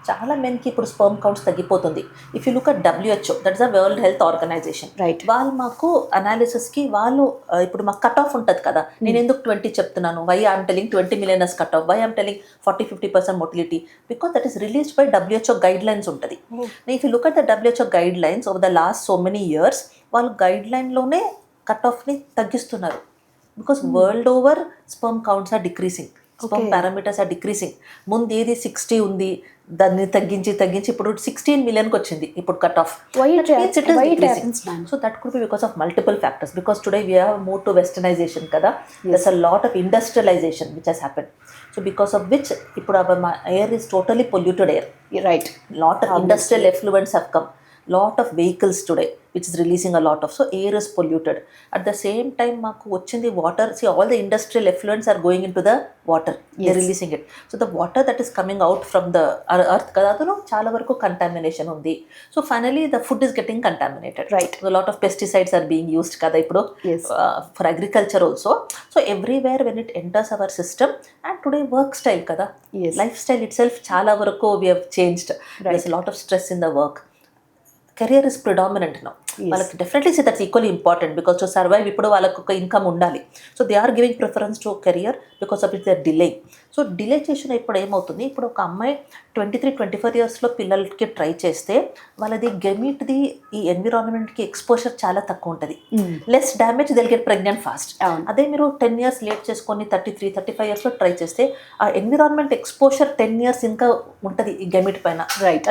చాలా మెన్కి ఇప్పుడు స్పర్మ్ కౌంట్స్ తగ్గిపోతుంది. If you look at WHO, that is the World Health Organisation, వాళ్ళు మాకు అనాలిసిస్కి వాళ్ళు ఇప్పుడు మాకు కట్ ఆఫ్ ఉంటుంది కదా, నేను ఎందుకు 20 చెప్తున్నాను, why I'm telling 20 million as cut off, why I'm telling 40-50% motility, because that is released by WHO guidelines ఉంటుంది. If you look at the WHO guidelines over the last so many years, వాళ్ళు guide లైన్లోనే cut ఆఫ్ని తగ్గిస్తున్నారు. Because world over sperm counts are decreasing, sperm parameters are decreasing. ముందు ఏది 60 ఉంది, దాన్ని తగ్గించి ఇప్పుడు 16 millionకి వచ్చింది ఇప్పుడు cut off. So that could be because of multiple factors. Because today we have move to westernisation కదా, there's a lot of industrialisation which has happened. So because of which ఇప్పుడు our air is totally polluted air. Right. Lot of industrial effluents have come. Lot of vehicles today which is releasing a lot of, so air is polluted. At the same time maaku vachindi water, see all the industrial effluents are going into the water. They're releasing it. So the water that is coming out from the earth kada adulo chaala varaku contamination undi. So finally the food is getting contaminated. Right. A lot of pesticides are being used kada ippudu for agriculture also. So everywhere when it enters our system, and today work style kada, lifestyle itself chaala varaku we have changed. There's a lot of stress in the work. Career is predominant now. వాళ్ళకి definitely say that's equally important, because to survive ఇప్పుడు వాళ్ళకు ఒక income ఉండాలి. So they are giving preference to career because of it they delay. సో delay చేసిన ఇప్పుడు ఏమవుతుంది, ఇప్పుడు ఒక అమ్మాయి 23-24 yearsలో పిల్లలకి ట్రై చేస్తే వాళ్ళది గెమిట్ది ఈ ఎన్విరాన్మెంట్కి ఎక్స్పోజర్ చాలా తక్కువ ఉంటుంది, less damage, they'll get pregnant fast. అదే మీరు 10 years లేట్ చేసుకొని 33-35 yearsలో ట్రై చేస్తే ఆ ఎన్విరాన్మెంట్ ఎక్స్పోజర్ 10 years ఇంకా ఉంటుంది ఈ గెమిట్ పైన. రైట్.